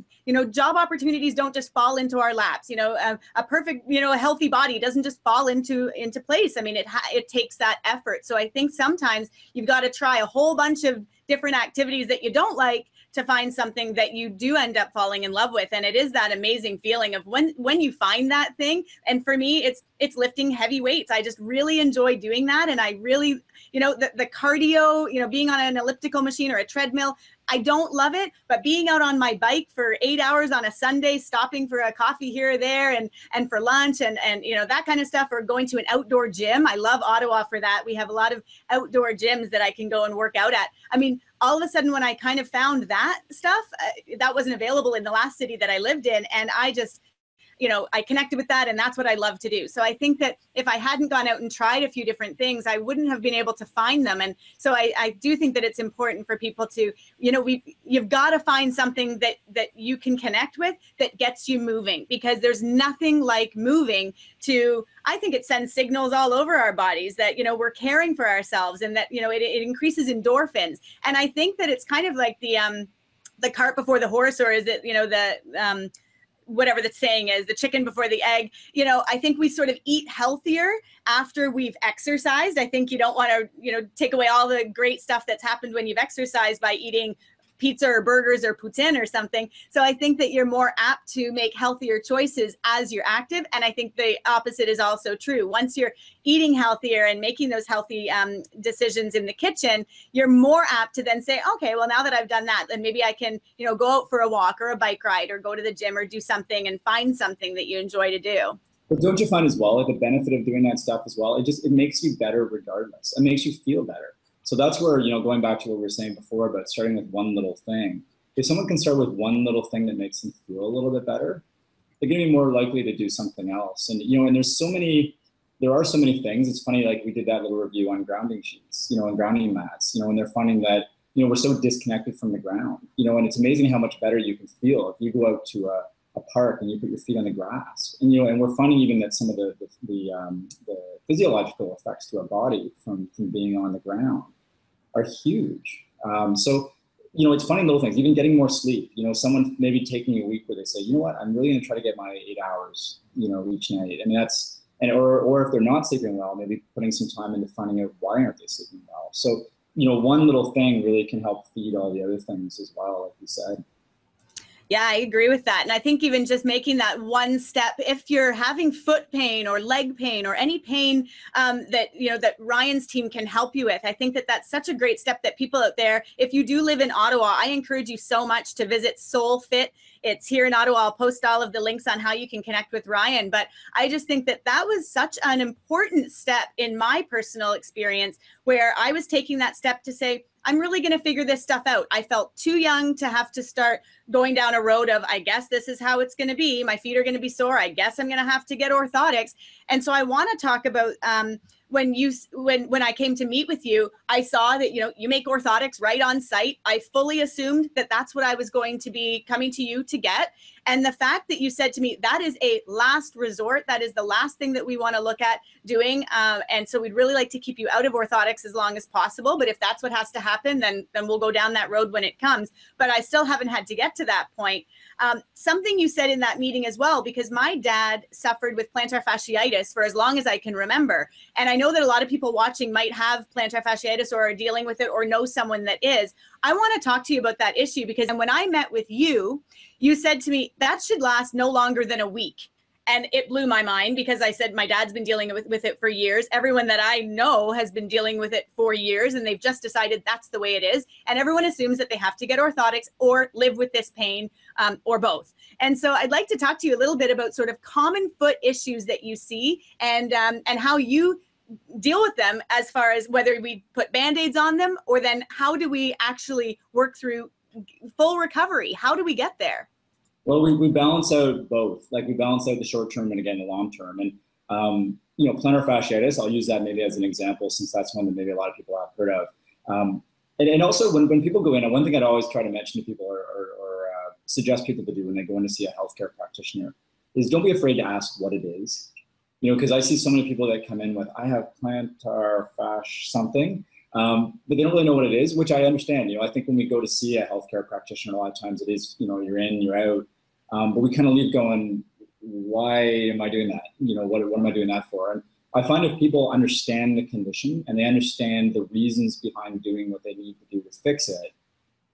job opportunities don't just fall into our laps. A perfect, a healthy body doesn't just fall into place. It takes that effort. So I think sometimes you've got to try a whole bunch of different activities that you don't like to find something that you do end up falling in love with. And it is that amazing feeling of when you find that thing. And for me, it's lifting heavy weights. I just really enjoy doing that. And I really, the cardio, being on an elliptical machine or a treadmill, I don't love it, but being out on my bike for 8 hours on a Sunday, stopping for a coffee here or there and for lunch and that kind of stuff, or going to an outdoor gym. I love Ottawa for that. We have a lot of outdoor gyms that I can go and work out at. All of a sudden, when I kind of found that stuff, that wasn't available in the last city that I lived in. And I just, I connected with that, and that's what I love to do. So I think that if I hadn't gone out and tried a few different things, I wouldn't have been able to find them. And so I do think that it's important for people to, you've got to find something that you can connect with that gets you moving, because there's nothing like moving I think it sends signals all over our bodies that, we're caring for ourselves, and that, it increases endorphins. And I think that it's kind of like the cart before the horse, or is it, whatever the saying is, the chicken before the egg. I think we sort of eat healthier after we've exercised. I think you don't want to, take away all the great stuff that's happened when you've exercised by eating pizza or burgers or poutine or something. So I think that you're more apt to make healthier choices as you're active. And I think the opposite is also true. Once you're eating healthier and making those healthy decisions in the kitchen, you're more apt to then say, okay, well, now that I've done that, then maybe I can, go out for a walk or a bike ride or go to the gym or do something and find something that you enjoy to do. But don't you find as well, like the benefit of doing that stuff as well, it makes you better regardless. It makes you feel better. So that's where, going back to what we were saying before about starting with one little thing. If someone can start with one little thing that makes them feel a little bit better, they're going to be more likely to do something else. And, and there are so many things. It's funny, like we did that little review on grounding sheets, and grounding mats, and they're finding that, we're so disconnected from the ground, and it's amazing how much better you can feel if you go out to a park and you put your feet on the grass, and and we're finding even that some of the physiological effects to our body from being on the ground are huge. So it's funny little things, even getting more sleep. Someone maybe taking a week where they say, you know what, I'm really going to try to get my 8 hours, each night. I mean, or if they're not sleeping well, maybe putting some time into finding out why aren't they sleeping well. So one little thing really can help feed all the other things as well, like you said. Yeah, I agree with that. And I think even just making that one step, if you're having foot pain or leg pain or any pain that Ryan's team can help you with, I think that that's such a great step that people out there, if you do live in Ottawa, I encourage you so much to visit Soul Fit. It's here in Ottawa. I'll post all of the links on how you can connect with Ryan. But I just think that that was such an important step in my personal experience, where I was taking that step to say, I'm really going to figure this stuff out. I felt too young to have to start going down a road of, I guess this is how it's going to be. My feet are going to be sore. I guess I'm going to have to get orthotics. And so I want to talk about when I came to meet with you, I saw that, you make orthotics right on site. I fully assumed that that's what I was going to be coming to you to get. And the fact that you said to me, that is a last resort, that is the last thing that we want to look at doing. And so we'd really like to keep you out of orthotics as long as possible. But if that's what has to happen, then we'll go down that road when it comes. But I still haven't had to get to that point. Something you said in that meeting as well, because my dad suffered with plantar fasciitis for as long as I can remember. And I know that a lot of people watching might have plantar fasciitis or are dealing with it or know someone that is. I want to talk to you about that issue, because when I met with you, you said to me, that should last no longer than a week. And it blew my mind, because I said, my dad's been dealing with it for years. Everyone that I know has been dealing with it for years, and they've just decided that's the way it is. And everyone assumes that they have to get orthotics or live with this pain, or both. And so I'd like to talk to you a little bit about sort of common foot issues that you see, and how you deal with them, as far as whether we put Band-Aids on them, or then how do we actually work through full recovery? How do we get there? Well, we balance out both. Like we balance out the short term and again the long term. And plantar fasciitis, I'll use that maybe as an example, since that's one that maybe a lot of people have heard of. And also when people go in, and one thing I'd always try to mention to people or suggest people to do when they go in to see a healthcare practitioner is, don't be afraid to ask what it is. Because I see so many people that come in with, I have plantar fascia something, but they don't really know what it is, which I understand. I think when we go to see a healthcare practitioner, a lot of times it is, you're in, you're out, but we kind of leave going, why am I doing that? What am I doing that for? And I find if people understand the condition and they understand the reasons behind doing what they need to do to fix it,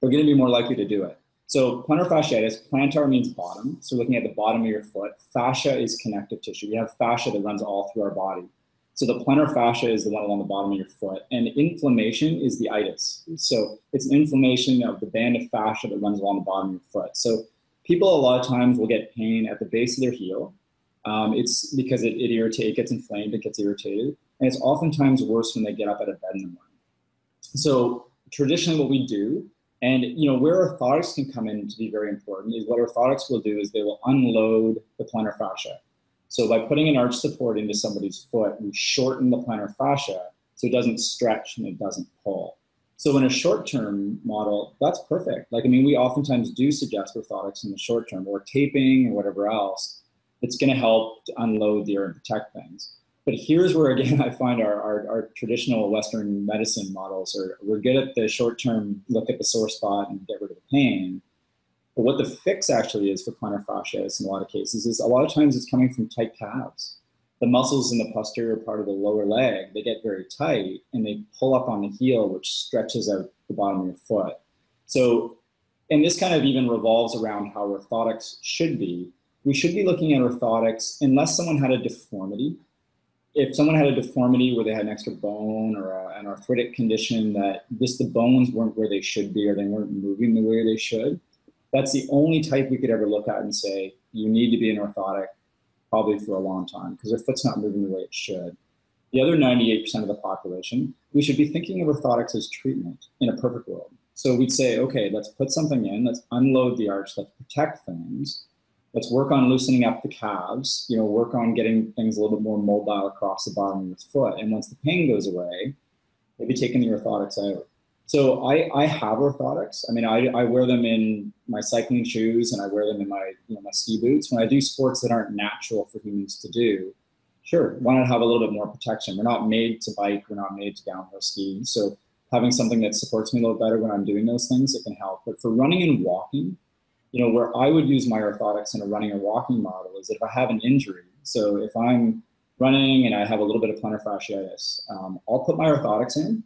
they're going to be more likely to do it. So plantar fasciitis, plantar means bottom. So looking at the bottom of your foot, fascia is connective tissue. We have fascia that runs all through our body. So the plantar fascia is the one along the bottom of your foot, and inflammation is the itis. So it's an inflammation of the band of fascia that runs along the bottom of your foot. So people a lot of times will get pain at the base of their heel. It's because it gets inflamed, it gets irritated, and it's oftentimes worse when they get up out of bed in the morning. So traditionally what we do, and where orthotics can come in to be very important, is what orthotics will do is they will unload the plantar fascia. So by putting an arch support into somebody's foot, we shorten the plantar fascia so it doesn't stretch and it doesn't pull. So in a short-term model, that's perfect. We oftentimes do suggest orthotics in the short term, or taping or whatever else. It's going to help to unload the air and protect things. But here's where, again, I find our traditional Western medicine models we're good at the short-term, look at the sore spot and get rid of the pain. But what the fix actually is for plantar fasciitis in a lot of cases is a lot of times it's coming from tight calves. The muscles in the posterior part of the lower leg, they get very tight and they pull up on the heel, which stretches out the bottom of your foot. So and this kind of even revolves around how orthotics should be. We should be looking at orthotics unless someone had a deformity. If someone had a deformity where they had an extra bone or an arthritic condition that just the bones weren't where they should be or they weren't moving the way they should, that's the only type we could ever look at and say, you need to be an orthotic probably for a long time because their foot's not moving the way it should. The other 98% of the population, we should be thinking of orthotics as treatment in a perfect world. So we'd say, okay, let's put something in, let's unload the arch, let's protect things. Let's work on loosening up the calves, work on getting things a little bit more mobile across the bottom of the foot. And once the pain goes away, maybe taking the orthotics out. So I have orthotics. I mean, I wear them in my cycling shoes and I wear them in my, my ski boots. When I do sports that aren't natural for humans to do, sure, why not have a little bit more protection? We're not made to bike. We're not made to downhill ski. So having something that supports me a little better when I'm doing those things, it can help. But for running and walking, where I would use my orthotics in a running or walking model is that if I have an injury, so if I'm running and I have a little bit of plantar fasciitis, I'll put my orthotics in,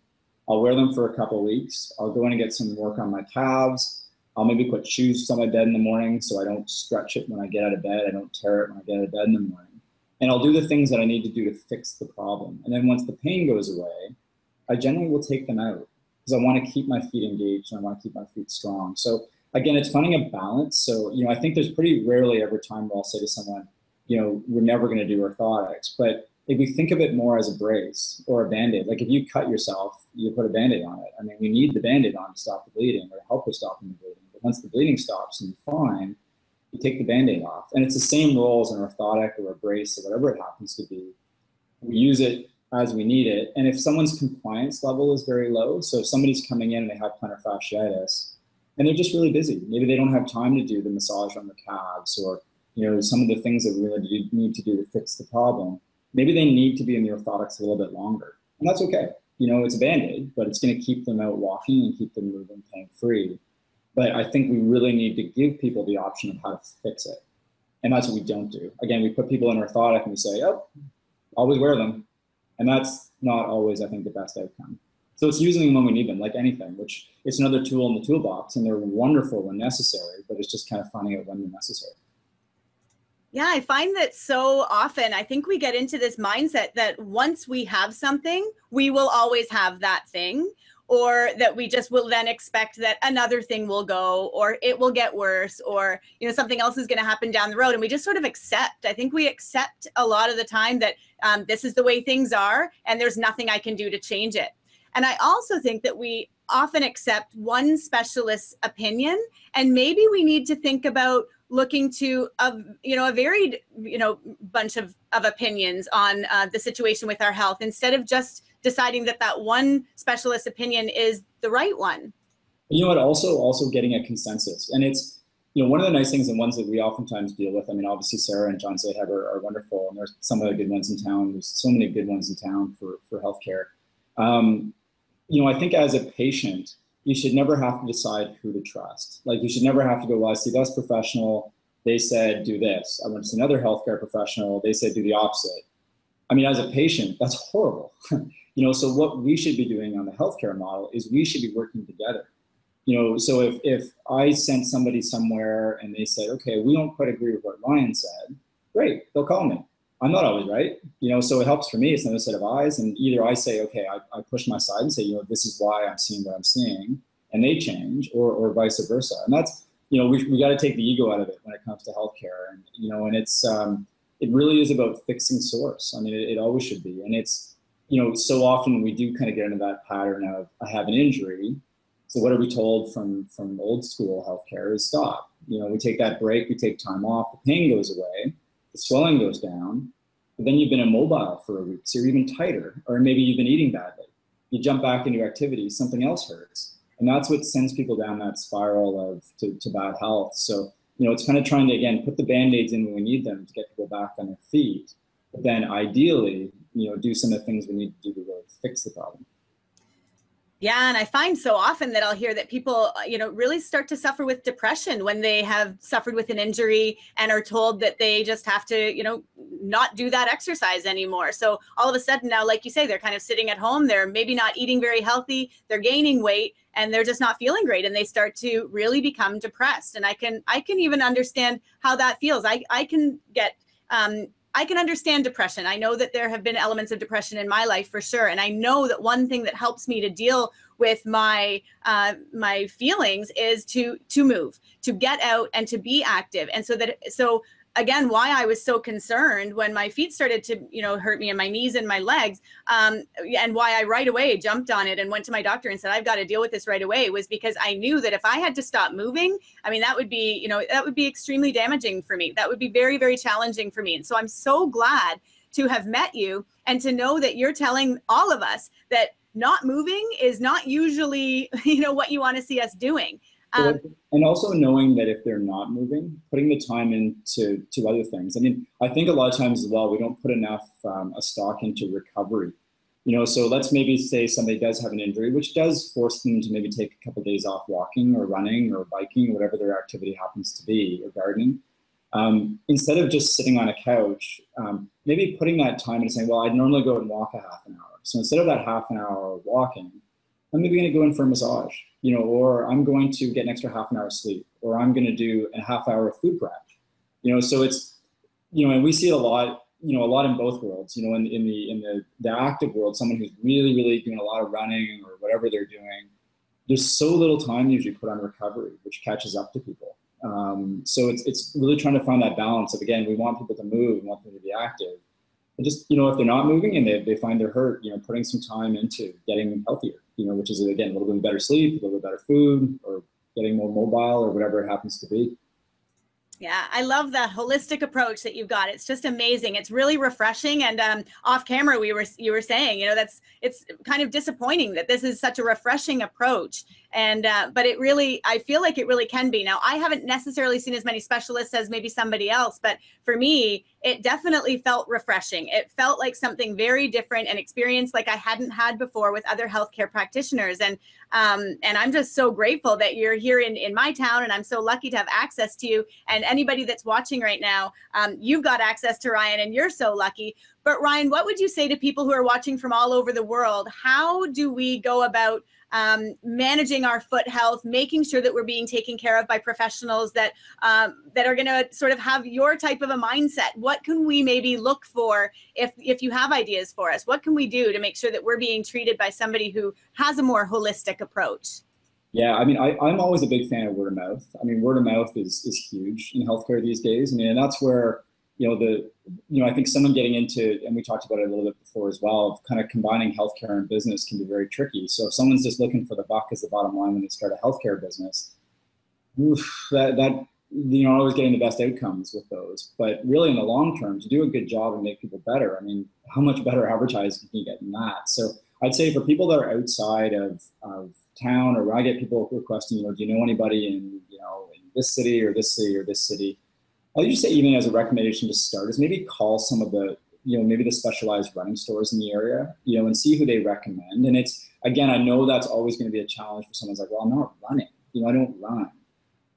I'll wear them for a couple of weeks, I'll go in and get some work on my calves, I'll maybe put shoes on my bed in the morning so I don't stretch it when I get out of bed, I don't tear it when I get out of bed in the morning. And I'll do the things that I need to do to fix the problem. And then once the pain goes away, I generally will take them out because I want to keep my feet engaged and I want to keep my feet strong. So again, it's finding a balance. So, I think there's pretty rarely every time where I'll say to someone, we're never going to do orthotics. But if we think of it more as a brace or a Band-Aid, like if you cut yourself, you put a Band-Aid on it. I mean, we need the Band-Aid on to stop the bleeding or help with stopping the bleeding. But once the bleeding stops and you're fine, you take the Band-Aid off. And it's the same role as an orthotic or a brace or whatever it happens to be. We use it as we need it. And if someone's compliance level is very low, so if somebody's coming in and they have plantar fasciitis, and they're just really busy. Maybe they don't have time to do the massage on the calves or, some of the things that we really need to do to fix the problem. Maybe they need to be in the orthotics a little bit longer. And that's okay. It's a Band-Aid, but it's going to keep them out walking and keep them moving pain-free. But I think we really need to give people the option of how to fix it. And that's what we don't do. Again, we put people in orthotic and we say, oh, always wear them. And that's not always, I think, the best outcome. So it's using them when we need them, like anything, which is another tool in the toolbox, and they're wonderful when necessary, but it's just kind of finding out when they're necessary. Yeah, I find that so often, I think we get into this mindset that once we have something, we will always have that thing, or that we just will then expect that another thing will go, or it will get worse, or, something else is going to happen down the road. And we just sort of accept. I think we accept a lot of the time that this is the way things are, and there's nothing I can do to change it. And I also think that we often accept one specialist's opinion, and maybe we need to think about looking to a varied bunch of opinions on the situation with our health, instead of just deciding that one specialist opinion is the right one. Also getting a consensus. And it's, one of the nice things and ones that we oftentimes deal with, I mean, obviously Sarah and John Zaheb are wonderful, and there's some of the good ones in town. There's so many good ones in town for healthcare. I think as a patient, you should never have to decide who to trust. Like, you should never have to go, well, I see this professional, they said do this. I went to see another healthcare professional, they said do the opposite. I mean, as a patient, that's horrible. So what we should be doing on the healthcare model is we should be working together. So if I sent somebody somewhere and they said, okay, we don't quite agree with what Ryan said, great, they'll call me. I'm not always right, so it helps for me. It's another set of eyes. And either I say, okay, I push my side and say, this is why I'm seeing what I'm seeing, and they change, or vice versa. And that's, we got to take the ego out of it when it comes to healthcare. And, and it's, it really is about fixing source. I mean, it always should be. And it's, so often we do kind of get into that pattern of, I have an injury. So what are we told from old school healthcare is stop. We take that break, we take time off, the pain goes away, the swelling goes down, but then you've been immobile for a week, so you're even tighter, or maybe you've been eating badly. You jump back into activity, something else hurts. And that's what sends people down that spiral of to bad health. So, it's kind of trying to, again, put the Band-Aids in when we need them to get people back on their feet. But then ideally, do some of the things we need to do to really fix the problem. Yeah, and I find so often that I'll hear that people, really start to suffer with depression when they have suffered with an injury and are told that they just have to, not do that exercise anymore. So all of a sudden now, like you say, they're kind of sitting at home, they're maybe not eating very healthy, they're gaining weight, and they're just not feeling great, and they start to really become depressed. And I can even understand how that feels. I can understand depression. I know that there have been elements of depression in my life for sure. And I know that one thing that helps me to deal with my feelings is to move, to get out and to be active. And so again, why I was so concerned when my feet started to, hurt me, and my knees and my legs, and why I right away jumped on it and went to my doctor and said, I've got to deal with this right away, was because I knew that if I had to stop moving, I mean, that would be extremely damaging for me. That would be very, very challenging for me. And so I'm so glad to have met you and to know that you're telling all of us that not moving is not usually, what you want to see us doing. And also knowing that if they're not moving, putting the time into other things. I mean, I think a lot of times as well, we don't put enough a stock into recovery. So let's maybe say somebody does have an injury, which does force them to maybe take a couple of days off walking or running or biking, whatever their activity happens to be, or gardening. Instead of just sitting on a couch, maybe putting that time into saying, well, I'd normally go and walk a half an hour. So instead of that half an hour of walking, I'm maybe going to go in for a massage, or I'm going to get an extra half an hour of sleep, or I'm going to do a half hour of food prep, so it's, and we see it a lot in both worlds, in the active world, someone who's really, really doing a lot of running or whatever they're doing, there's so little time usually put on recovery, which catches up to people. So it's really trying to find that balance of, again, we want people to move, we want them to be active. But just, if they're not moving and they find they're hurt, putting some time into getting healthier, which is, again, a little bit better sleep, a little bit better food, or getting more mobile, or whatever it happens to be. Yeah, I love the holistic approach that you've got. It's just amazing. It's really refreshing. And off camera, you were saying, it's kind of disappointing that this is such a refreshing approach. And but I feel like it really can be. Now, I haven't necessarily seen as many specialists as maybe somebody else, but for me, it definitely felt refreshing. It felt like something very different, and experience like I hadn't had before with other healthcare practitioners. And I'm just so grateful that you're here in my town, and I'm so lucky to have access to you. And anybody that's watching right now, you've got access to Ryan, and you're so lucky. But Ryan, what would you say to people who are watching from all over the world? How do we go about managing our foot health, making sure that we're being taken care of by professionals that are going to sort of have your type of a mindset? What can we maybe look for if you have ideas for us? What can we do to make sure that we're being treated by somebody who has a more holistic approach? Yeah, I mean, I'm always a big fan of word of mouth. I mean, word of mouth is huge in healthcare these days. I mean, and that's where, I think someone getting into, and we talked about it a little bit before as well, of kind of combining healthcare and business can be very tricky. So if someone's just looking for the buck as the bottom line when they start a healthcare business, always getting the best outcomes with those. But really in the long term, to do a good job and make people better, I mean, how much better advertising can you get than that? So I'd say for people that are outside of town, or when I get people requesting, do you know anybody in this city or this city or this city? I'll just say, even as a recommendation to start, is maybe call some of the, maybe the specialized running stores in the area, and see who they recommend. And it's, again, I know that's always going to be a challenge for someone's like, well, I'm not running, I don't run.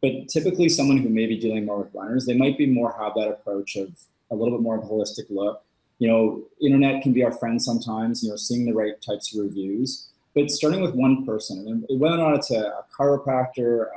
But typically someone who may be dealing more with runners, they might be more have that approach of a little bit more of a holistic look. Internet can be our friend sometimes, seeing the right types of reviews, but starting with one person, and whether or not it's a chiropractor,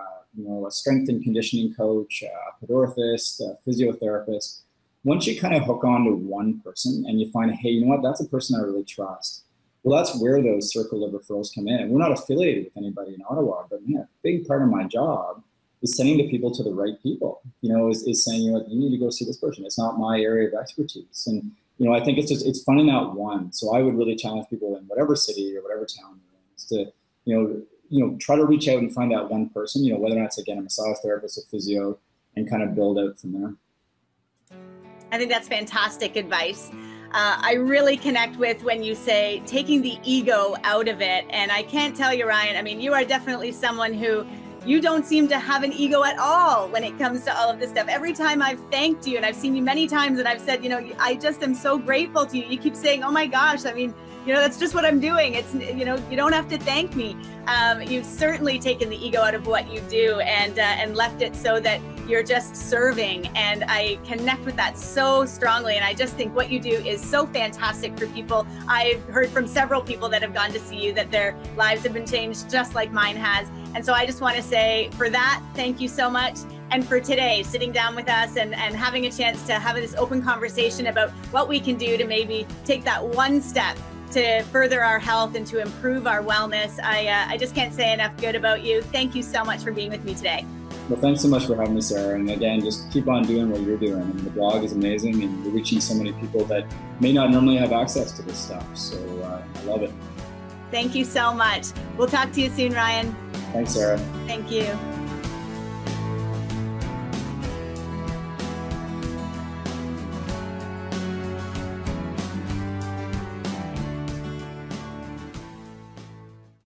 a strength and conditioning coach, a podorthist, a physiotherapist. Once you kind of hook on to one person and you find, hey, you know what, that's a person I really trust. Well, that's where those circle of referrals come in. And we're not affiliated with anybody in Ottawa, but a big part of my job is sending the people to the right people, is saying, you need to go see this person. It's not my area of expertise. And, I think it's finding that one. So I would really challenge people in whatever city or whatever town they're in to, try to reach out and find that one person, whether or not it's, again, a massage therapist, a physio, and kind of build out from there. I think that's fantastic advice. I really connect with when you say taking the ego out of it. And I can't tell you, Ryan, I mean, you are definitely someone who you don't seem to have an ego at all when it comes to all of this stuff. Every time I've thanked you, and I've seen you many times, and I've said, I just am so grateful to you. You keep saying, oh my gosh, I mean, you know, that's just what I'm doing. It's, you know, you don't have to thank me. You've certainly taken the ego out of what you do and left it so that you're just serving. And I connect with that so strongly. And I just think what you do is so fantastic for people. I've heard from several people that have gone to see you that their lives have been changed just like mine has. And so I just want to say for that, thank you so much. And for today, sitting down with us and having a chance to have this open conversation about what we can do to maybe take that one step to further our health and to improve our wellness. I just can't say enough good about you. Thank you so much for being with me today. Well, thanks so much for having me, Sarah. And again, just keep on doing what you're doing. I mean, the blog is amazing and you're reaching so many people that may not normally have access to this stuff. So I love it. Thank you so much. We'll talk to you soon, Ryan. Thanks, Sarah. Thank you.